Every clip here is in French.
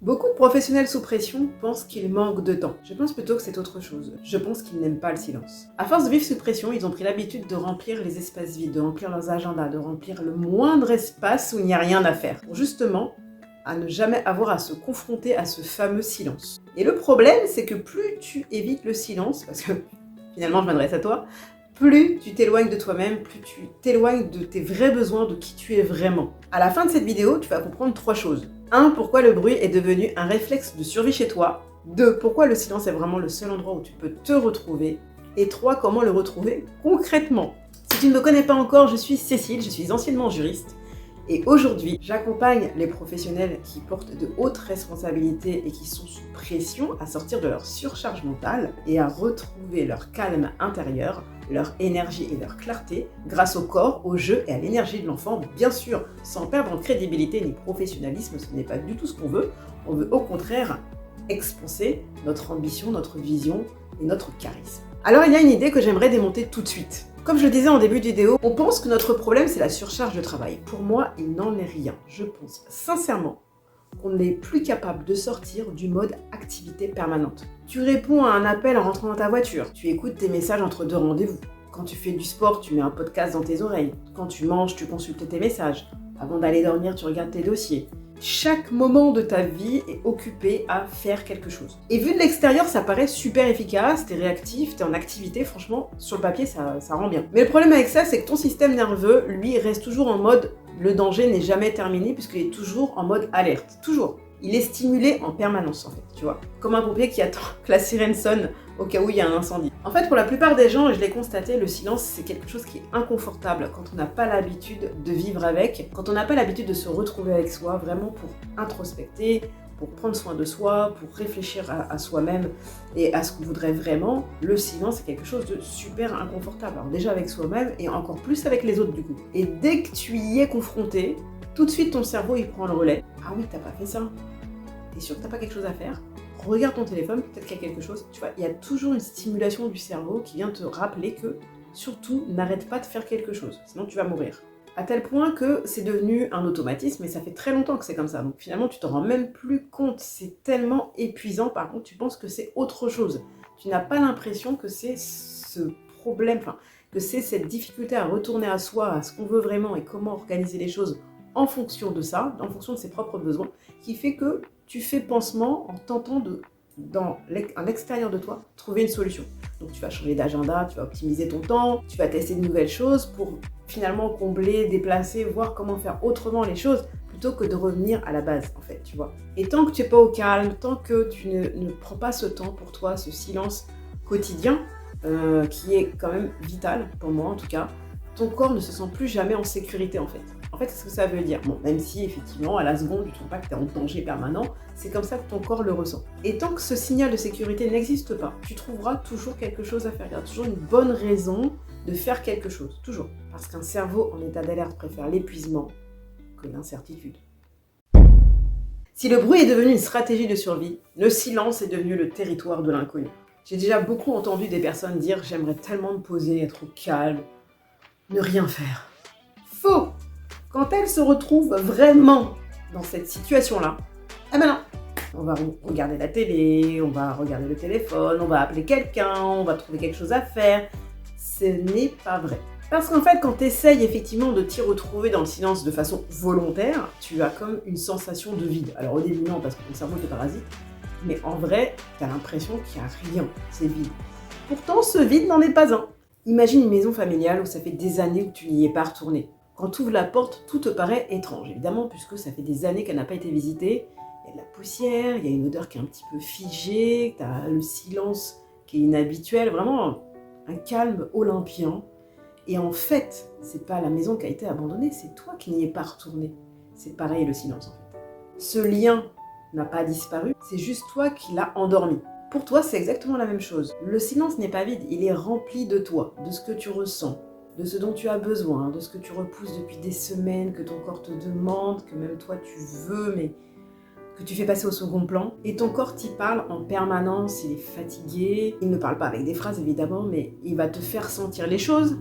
Beaucoup de professionnels sous pression pensent qu'ils manquent de temps. Je pense plutôt que c'est autre chose. Je pense qu'ils n'aiment pas le silence. À force de vivre sous pression, ils ont pris l'habitude de remplir les espaces vides, de remplir leurs agendas, de remplir le moindre espace où il n'y a rien à faire. Pour justement à ne jamais avoir à se confronter à ce fameux silence. Et le problème, c'est que plus tu évites le silence, parce que finalement je m'adresse à toi, plus tu t'éloignes de toi-même, plus tu t'éloignes de tes vrais besoins, de qui tu es vraiment. À la fin de cette vidéo, tu vas comprendre 3 choses. 1. Pourquoi le bruit est devenu un réflexe de survie chez toi. 2. Pourquoi le silence est vraiment le seul endroit où tu peux te retrouver. Et 3. Comment le retrouver concrètement. Si tu ne me connais pas encore, je suis Cécile, je suis anciennement juriste. Et aujourd'hui, j'accompagne les professionnels qui portent de hautes responsabilités et qui sont sous pression à sortir de leur surcharge mentale et à retrouver leur calme intérieur, leur énergie et leur clarté grâce au corps, au jeu et à l'énergie de l'enfant, bien sûr, sans perdre en crédibilité ni professionnalisme, ce n'est pas du tout ce qu'on veut. On veut au contraire expanser notre ambition, notre vision et notre charisme. Alors il y a une idée que j'aimerais démonter tout de suite. Comme je le disais en début de vidéo, on pense que notre problème c'est la surcharge de travail. Pour moi, il n'en est rien. Je pense sincèrement qu'on n'est plus capable de sortir du mode activité permanente. Tu réponds à un appel en rentrant dans ta voiture, tu écoutes tes messages entre 2 rendez-vous. Quand tu fais du sport, tu mets un podcast dans tes oreilles. Quand tu manges, tu consultes tes messages. Avant d'aller dormir, tu regardes tes dossiers. Chaque moment de ta vie est occupé à faire quelque chose. Et vu de l'extérieur, ça paraît super efficace, t'es réactif, t'es en activité, franchement, sur le papier, ça rend bien. Mais le problème avec ça, c'est que ton système nerveux, lui, reste toujours en mode « le danger n'est jamais terminé » puisqu'il est toujours en mode alerte. Toujours. Il est stimulé en permanence, en fait, tu vois. Comme un pompier qui attend que la sirène sonne au cas où il y a un incendie. En fait, pour la plupart des gens, et je l'ai constaté, le silence, c'est quelque chose qui est inconfortable quand on n'a pas l'habitude de vivre avec, quand on n'a pas l'habitude de se retrouver avec soi, vraiment pour introspecter, pour prendre soin de soi, pour réfléchir à soi-même et à ce qu'on voudrait vraiment. Le silence, c'est quelque chose de super inconfortable. Alors déjà avec soi-même et encore plus avec les autres, du coup. Et dès que tu y es confronté, tout de suite, ton cerveau, il prend le relais. Ah oui, t'as pas fait ça. T'es sûr que t'as pas quelque chose à faire ? Regarde ton téléphone, peut-être qu'il y a quelque chose. Tu vois, il y a toujours une stimulation du cerveau qui vient te rappeler que, surtout, n'arrête pas de faire quelque chose, sinon tu vas mourir. À tel point que c'est devenu un automatisme, et ça fait très longtemps que c'est comme ça. Donc finalement, tu t'en rends même plus compte. C'est tellement épuisant. Par contre, tu penses que c'est autre chose. Tu n'as pas l'impression que c'est ce problème, que c'est cette difficulté à retourner à soi, à ce qu'on veut vraiment et comment organiser les choses en fonction de ça, en fonction de ses propres besoins, qui fait que tu fais pansement en tentant de, dans l'extérieur de toi, trouver une solution. Donc tu vas changer d'agenda, tu vas optimiser ton temps, tu vas tester de nouvelles choses pour finalement combler, déplacer, voir comment faire autrement les choses, plutôt que de revenir à la base, en fait, tu vois. Et tant que tu n'es pas au calme, tant que tu ne prends pas ce temps pour toi, ce silence quotidien, qui est quand même vital, pour moi en tout cas, ton corps ne se sent plus jamais en sécurité, en fait. En fait, c'est ce que ça veut dire. Bon, même si, effectivement, à la seconde, tu ne trouves pas que tu es en danger permanent, c'est comme ça que ton corps le ressent. Et tant que ce signal de sécurité n'existe pas, tu trouveras toujours quelque chose à faire. Il y a toujours une bonne raison de faire quelque chose. Toujours. Parce qu'un cerveau en état d'alerte préfère l'épuisement que l'incertitude. Si le bruit est devenu une stratégie de survie, le silence est devenu le territoire de l'inconnu. J'ai déjà beaucoup entendu des personnes dire « j'aimerais tellement me poser, être au calme, ne rien faire ». Faux! Quand elles se retrouvent vraiment dans cette situation-là, eh ben non, on va regarder la télé, on va regarder le téléphone, on va appeler quelqu'un, on va trouver quelque chose à faire. Ce n'est pas vrai. Parce qu'en fait, quand tu essayes effectivement de t'y retrouver dans le silence de façon volontaire, tu as comme une sensation de vide. Alors au début, non, parce que ton cerveau te parasite, mais en vrai, tu as l'impression qu'il n'y a rien, c'est vide. Pourtant, ce vide n'en est pas un. Imagine une maison familiale où ça fait des années que tu n'y es pas retourné. Quand tu ouvres la porte, tout te paraît étrange, évidemment, puisque ça fait des années qu'elle n'a pas été visitée. Il y a de la poussière, il y a une odeur qui est un petit peu figée, tu as le silence qui est inhabituel, vraiment un calme olympien. Et en fait, c'est pas la maison qui a été abandonnée, c'est toi qui n'y es pas retourné. C'est pareil le silence en fait. Ce lien n'a pas disparu, c'est juste toi qui l'as endormi. Pour toi, c'est exactement la même chose. Le silence n'est pas vide, il est rempli de toi, de ce que tu ressens, de ce dont tu as besoin, de ce que tu repousses depuis des semaines, que ton corps te demande, que même toi tu veux, mais que tu fais passer au second plan. Et ton corps t'y parle en permanence, il est fatigué. Il ne parle pas avec des phrases évidemment, mais il va te faire sentir les choses.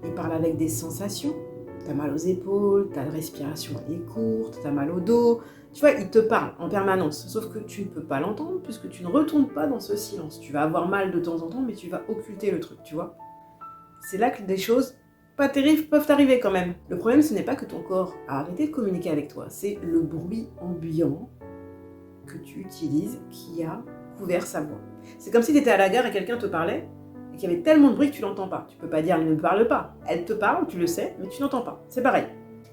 Il parle avec des sensations. T'as mal aux épaules, ta respiration elle est courte, t'as mal au dos, Tu vois, il te parle en permanence, sauf que tu ne peux pas l'entendre puisque tu ne retournes pas dans ce silence. Tu vas avoir mal de temps en temps, mais tu vas occulter le truc, tu vois. C'est là que des choses pas terribles peuvent arriver quand même. Le problème, ce n'est pas que ton corps a arrêté de communiquer avec toi, c'est le bruit ambiant que tu utilises qui a couvert sa voix. C'est comme si tu étais à la gare et quelqu'un te parlait et qu'il y avait tellement de bruit que tu l'entends pas. Tu peux pas dire « elle ne me parle pas ». Elle te parle, tu le sais, mais tu n'entends pas. C'est pareil.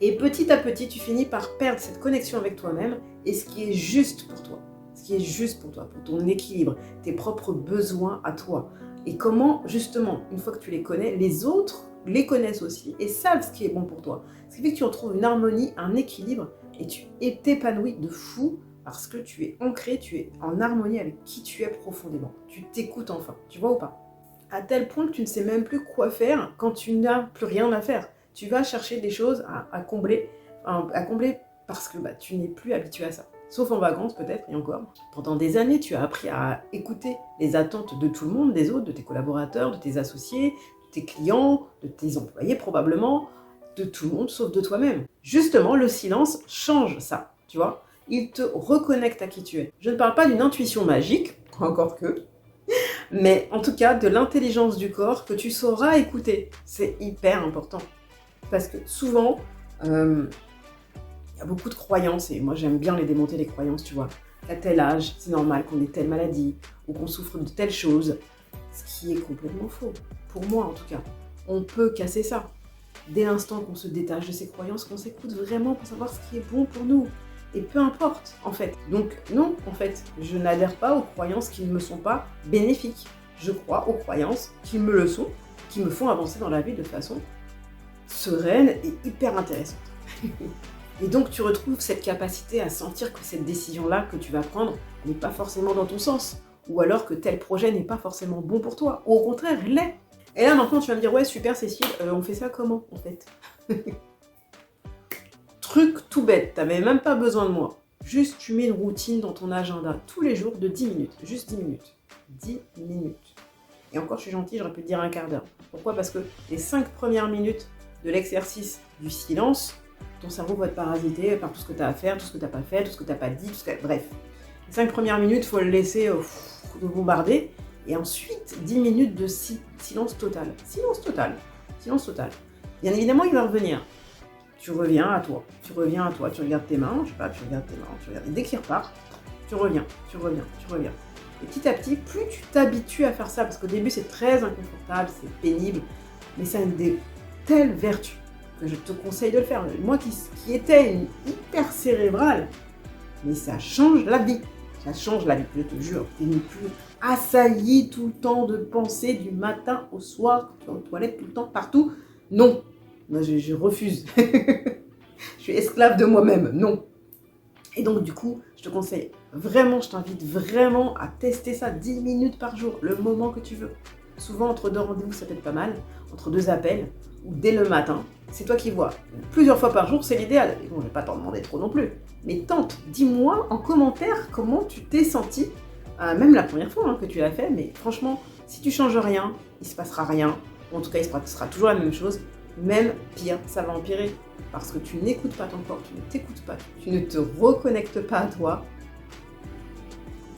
Et petit à petit, tu finis par perdre cette connexion avec toi-même et ce qui est juste pour toi. Ce qui est juste pour toi, pour ton équilibre, tes propres besoins à toi. Et comment, justement, une fois que tu les connais, les autres les connaissent aussi et savent ce qui est bon pour toi. Ce qui fait que tu retrouves une harmonie, un équilibre et tu t'épanouis de fou parce que tu es ancré, tu es en harmonie avec qui tu es profondément. Tu t'écoutes enfin, tu vois ou pas? À tel point que tu ne sais même plus quoi faire quand tu n'as plus rien à faire. Tu vas chercher des choses à combler parce que tu n'es plus habitué à ça. Sauf en vacances peut-être, et encore. Pendant des années, tu as appris à écouter les attentes de tout le monde, des autres, de tes collaborateurs, de tes associés, de tes clients, de tes employés probablement, de tout le monde sauf de toi-même. Justement, le silence change ça, tu vois. Il te reconnecte à qui tu es. Je ne parle pas d'une intuition magique, encore que, mais en tout cas de l'intelligence du corps que tu sauras écouter. C'est hyper important. Parce que souvent, il y a beaucoup de croyances, et moi j'aime bien les démonter les croyances, tu vois. À tel âge, c'est normal qu'on ait telle maladie, ou qu'on souffre de telle chose, ce qui est complètement faux. Pour moi en tout cas. On peut casser ça. Dès l'instant qu'on se détache de ces croyances, qu'on s'écoute vraiment pour savoir ce qui est bon pour nous. Et peu importe, en fait. Donc non, en fait, je n'adhère pas aux croyances qui ne me sont pas bénéfiques. Je crois aux croyances qui me le sont, qui me font avancer dans la vie de façon sereine et hyper intéressante. Et donc tu retrouves cette capacité à sentir que cette décision-là que tu vas prendre n'est pas forcément dans ton sens, ou alors que tel projet n'est pas forcément bon pour toi, ou au contraire, il l'est. Et là maintenant tu vas me dire, ouais super Cécile, on fait ça comment en fait? Truc tout bête, t'avais même pas besoin de moi. Juste tu mets une routine dans ton agenda tous les jours de 10 minutes, juste 10 minutes. 10 minutes. Et encore je suis gentille, j'aurais pu te dire un quart d'heure. Pourquoi? Parce que les 5 premières minutes de l'exercice du silence, ton cerveau va te parasiter par tout ce que tu as à faire, tout ce que tu n'as pas fait, tout ce que tu n'as pas dit, bref. Les 5 premières minutes, il faut le laisser de bombarder. Et ensuite, 10 minutes de silence total. Silence total. Silence total. Bien évidemment, il va revenir. Tu reviens à toi. Tu regardes tes mains, je sais pas, tu regardes tes mains, tu regardes. Et dès qu'il repart, tu reviens. Et petit à petit, plus tu t'habitues à faire ça, parce qu'au début, c'est très inconfortable, c'est pénible, mais ça a des telles vertus que je te conseille de le faire. Moi qui étais une hyper cérébrale, mais ça change la vie. Ça change la vie, je te jure. Tu n'es plus assailli tout le temps de pensées du matin au soir, tu es aux toilettes tout le temps, partout. Non. Moi, je refuse. Je suis esclave de moi-même. Non. Et donc, du coup, je te conseille vraiment, je t'invite vraiment à tester ça 10 minutes par jour, le moment que tu veux. Souvent, entre 2 rendez-vous, ça peut être pas mal. Entre 2 appels, ou dès le matin. C'est toi qui vois. Plusieurs fois par jour, c'est l'idéal. Et bon, je vais pas t'en demander trop non plus. Mais tente, dis-moi en commentaire comment tu t'es senti, même la première fois que tu l'as fait. Mais franchement, si tu changes rien, il se passera rien. Ou en tout cas, il se passera toujours la même chose. Même pire, ça va empirer. Parce que tu n'écoutes pas ton corps, tu ne t'écoutes pas, tu ne te reconnectes pas à toi.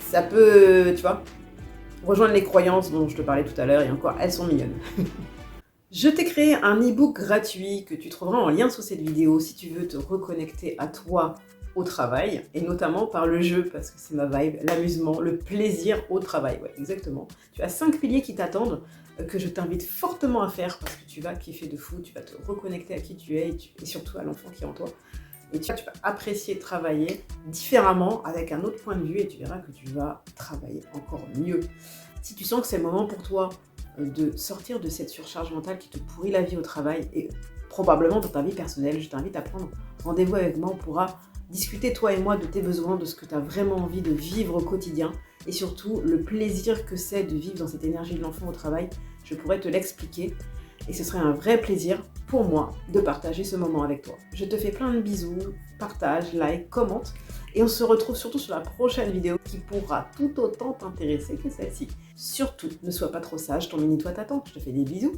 Ça peut, tu vois, rejoindre les croyances dont je te parlais tout à l'heure, et encore, elles sont mignonnes. Je t'ai créé un e-book gratuit que tu trouveras en lien sous cette vidéo si tu veux te reconnecter à toi au travail, et notamment par le jeu, parce que c'est ma vibe, l'amusement, le plaisir au travail, ouais, exactement. Tu as 5 piliers qui t'attendent, que je t'invite fortement à faire, parce que tu vas kiffer de fou, tu vas te reconnecter à qui tu es, et surtout à l'enfant qui est en toi. Et tu vas apprécier travailler différemment, avec un autre point de vue, et tu verras que tu vas travailler encore mieux. Si tu sens que c'est le moment pour toi de sortir de cette surcharge mentale qui te pourrit la vie au travail, et probablement dans ta vie personnelle, je t'invite à prendre rendez-vous avec moi, on pourra discuter toi et moi de tes besoins, de ce que tu as vraiment envie de vivre au quotidien, et surtout le plaisir que c'est de vivre dans cette énergie de l'enfant au travail. Je pourrais te l'expliquer, et ce serait un vrai plaisir pour moi de partager ce moment avec toi. Je te fais plein de bisous, partage, like, commente, et on se retrouve surtout sur la prochaine vidéo qui pourra tout autant t'intéresser que celle-ci. Surtout, ne sois pas trop sage, ton mini-toi t'attend. Je te fais des bisous.